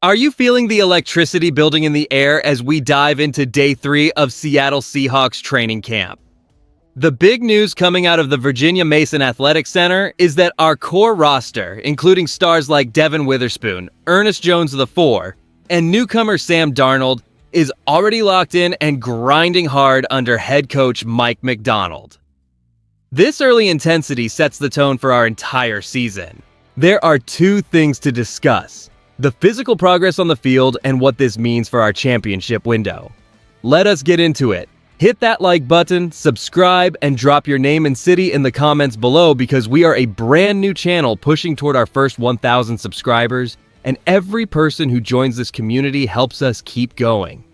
Are you feeling the electricity building in the air as we dive into day 3 of Seattle Seahawks training camp? The big news coming out of the Virginia Mason Athletic Center is that our core roster, including stars like Devin Witherspoon, Ernest Jones IV, and newcomer Sam Darnold, is already locked in and grinding hard under head coach Mike Macdonald. This early intensity sets the tone for our entire season. There are two things to discuss: the physical progress on the field and what this means for our championship window. Let us get into it. Hit that like button, subscribe, and drop your name and city in the comments below because we are a brand new channel pushing toward our first 1,000 subscribers, and every person who joins this community helps us keep going.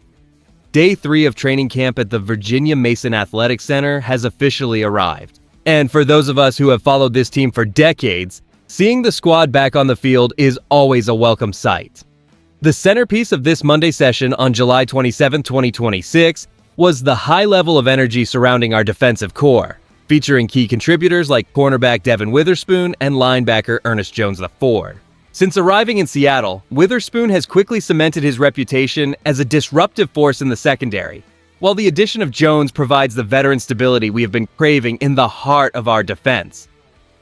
Day 3 of training camp at the Virginia Mason Athletic Center has officially arrived. And for those of us who have followed this team for decades, seeing the squad back on the field is always a welcome sight. The centerpiece of this Monday session on July 27, 2026 was the high level of energy surrounding our defensive core, featuring key contributors like cornerback Devin Witherspoon and linebacker Ernest Jones IV. Since arriving in Seattle, Witherspoon has quickly cemented his reputation as a disruptive force in the secondary, while the addition of Jones provides the veteran stability we have been craving in the heart of our defense.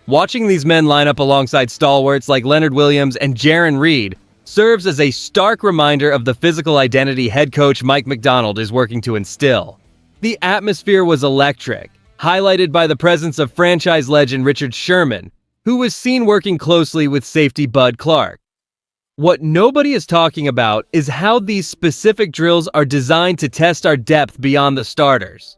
Watching these men line up alongside stalwarts like Leonard Williams and Jarran Reed serves as a stark reminder of the physical identity head coach Mike Macdonald is working to instill. The atmosphere was electric, highlighted by the presence of franchise legend Richard Sherman, who was seen working closely with safety Bud Clark. What nobody is talking about is how these specific drills are designed to test our depth beyond the starters.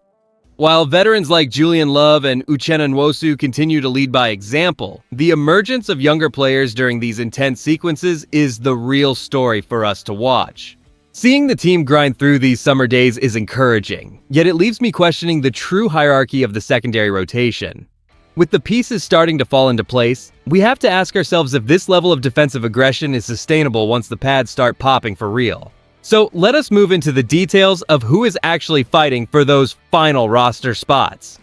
While veterans like Julian Love and Uchenna Nwosu continue to lead by example, the emergence of younger players during these intense sequences is the real story for us to watch. Seeing the team grind through these summer days is encouraging, yet it leaves me questioning the true hierarchy of the secondary rotation. With the pieces starting to fall into place, we have to ask ourselves if this level of defensive aggression is sustainable once the pads start popping for real. So let us move into the details of who is actually fighting for those final roster spots.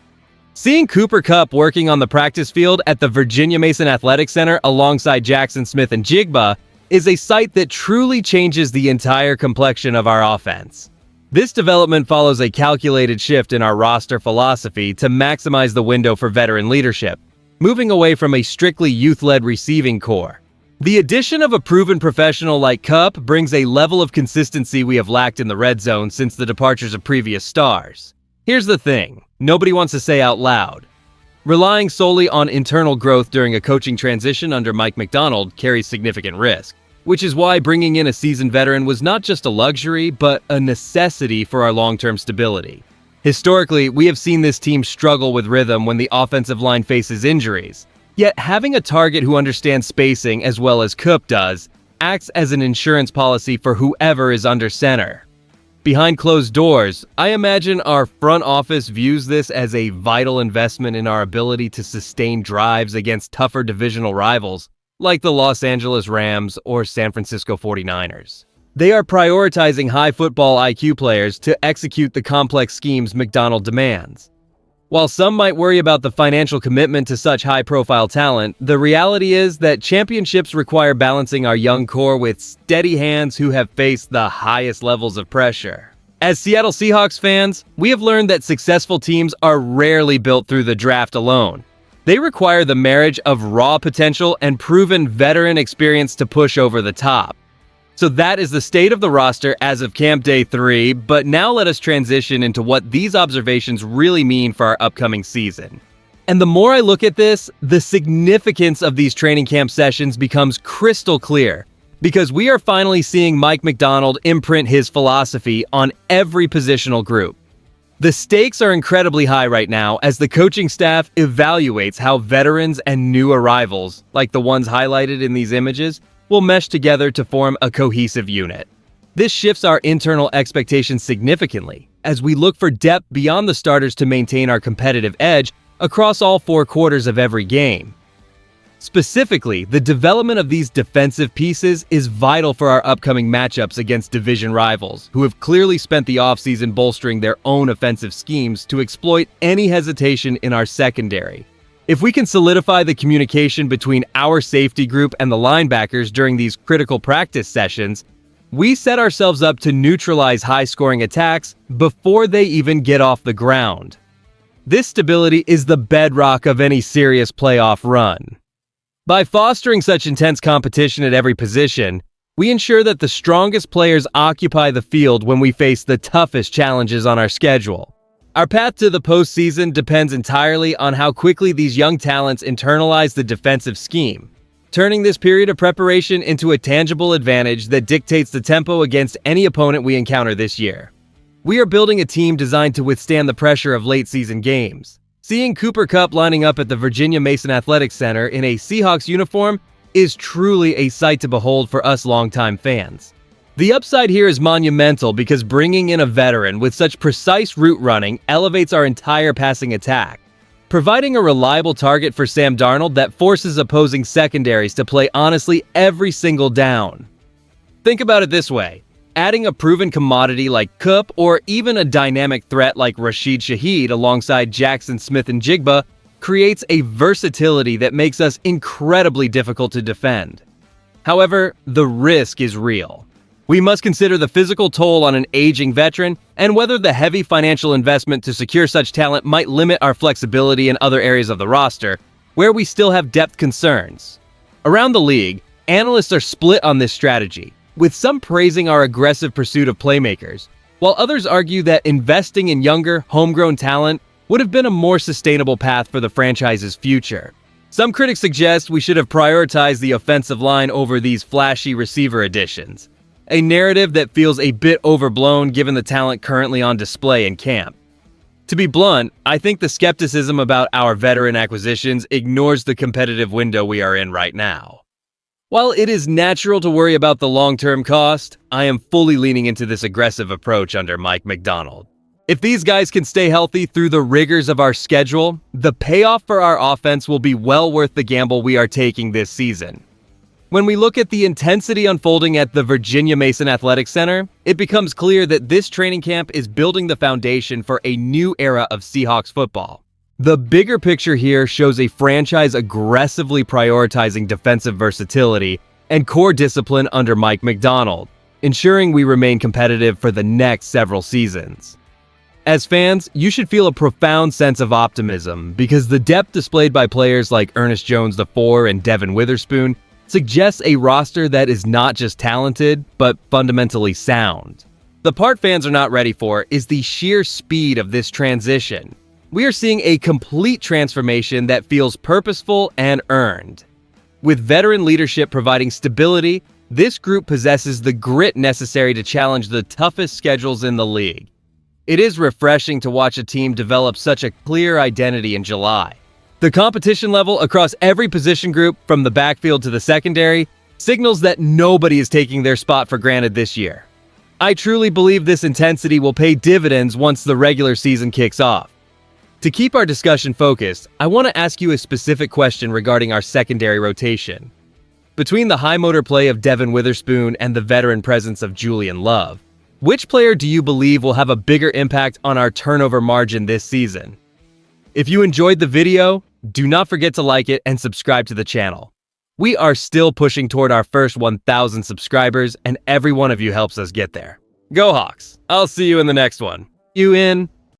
Seeing Kupp working on the practice field at the Virginia Mason Athletic Center alongside Jackson Smith and Jigba is a sight that truly changes the entire complexion of our offense. This development follows a calculated shift in our roster philosophy to maximize the window for veteran leadership, moving away from a strictly youth-led receiving core. The addition of a proven professional like Kupp brings a level of consistency we have lacked in the red zone since the departures of previous stars. Here's the thing, nobody wants to say out loud: relying solely on internal growth during a coaching transition under Mike Macdonald carries significant risk, which is why bringing in a seasoned veteran was not just a luxury, but a necessity for our long-term stability. Historically, we have seen this team struggle with rhythm when the offensive line faces injuries. Yet having a target who understands spacing as well as Kupp does acts as an insurance policy for whoever is under center. Behind closed doors, I imagine our front office views this as a vital investment in our ability to sustain drives against tougher divisional rivals like the Los Angeles Rams or San Francisco 49ers. They are prioritizing high football IQ players to execute the complex schemes Macdonald demands. While some might worry about the financial commitment to such high-profile talent, the reality is that championships require balancing our young core with steady hands who have faced the highest levels of pressure. As Seattle Seahawks fans, we have learned that successful teams are rarely built through the draft alone. They require the marriage of raw potential and proven veteran experience to push over the top. So that is the state of the roster as of Camp Day 3, but now let us transition into what these observations really mean for our upcoming season. And the more I look at this, the significance of these training camp sessions becomes crystal clear, because we are finally seeing Mike Macdonald imprint his philosophy on every positional group. The stakes are incredibly high right now as the coaching staff evaluates how veterans and new arrivals, like the ones highlighted in these images, will mesh together to form a cohesive unit. This shifts our internal expectations significantly as we look for depth beyond the starters to maintain our competitive edge across all 4 quarters of every game. Specifically, the development of these defensive pieces is vital for our upcoming matchups against division rivals, who have clearly spent the offseason bolstering their own offensive schemes to exploit any hesitation in our secondary. If we can solidify the communication between our safety group and the linebackers during these critical practice sessions, We set ourselves up to neutralize high-scoring attacks before they even get off the ground. This stability is the bedrock of any serious playoff run. By fostering such intense competition at every position, we ensure that the strongest players occupy the field when we face the toughest challenges on our schedule. Our path to the postseason depends entirely on how quickly these young talents internalize the defensive scheme, turning this period of preparation into a tangible advantage that dictates the tempo against any opponent we encounter this year. We are building a team designed to withstand the pressure of late-season games. Seeing Kupp lining up at the Virginia Mason Athletic Center in a Seahawks uniform is truly a sight to behold for us longtime fans. The upside here is monumental because bringing in a veteran with such precise route running elevates our entire passing attack, providing a reliable target for Sam Darnold that forces opposing secondaries to play honestly every single down. Think about it this way. Adding a proven commodity like Kupp or even a dynamic threat like Rashid Shaheed alongside Jackson Smith-Njigba creates a versatility that makes us incredibly difficult to defend. However, the risk is real. We must consider the physical toll on an aging veteran and whether the heavy financial investment to secure such talent might limit our flexibility in other areas of the roster, where we still have depth concerns. Around the league, analysts are split on this strategy, with some praising our aggressive pursuit of playmakers, while others argue that investing in younger, homegrown talent would have been a more sustainable path for the franchise's future. Some critics suggest we should have prioritized the offensive line over these flashy receiver additions, a narrative that feels a bit overblown given the talent currently on display in camp. To be blunt, I think the skepticism about our veteran acquisitions ignores the competitive window we are in right now. While it is natural to worry about the long-term cost, I am fully leaning into this aggressive approach under Mike Macdonald. If these guys can stay healthy through the rigors of our schedule, the payoff for our offense will be well worth the gamble we are taking this season. When we look at the intensity unfolding at the Virginia Mason Athletic Center, it becomes clear that this training camp is building the foundation for a new era of Seahawks football. The bigger picture here shows a franchise aggressively prioritizing defensive versatility and core discipline under Mike Macdonald, ensuring we remain competitive for the next several seasons. As fans, you should feel a profound sense of optimism because the depth displayed by players like Ernest Jones IV and Devin Witherspoon suggests a roster that is not just talented, but fundamentally sound. The part fans are not ready for is the sheer speed of this transition. We are seeing a complete transformation that feels purposeful and earned. With veteran leadership providing stability, this group possesses the grit necessary to challenge the toughest schedules in the league. It is refreshing to watch a team develop such a clear identity in July. The competition level across every position group, from the backfield to the secondary, signals that nobody is taking their spot for granted this year. I truly believe this intensity will pay dividends once the regular season kicks off. To keep our discussion focused, I want to ask you a specific question regarding our secondary rotation. Between the high motor play of Devin Witherspoon and the veteran presence of Julian Love, which player do you believe will have a bigger impact on our turnover margin this season? If you enjoyed the video, do not forget to like it and subscribe to the channel. We are still pushing toward our first 1,000 subscribers, and every one of you helps us get there. Go Hawks! I'll see you in the next one. You in?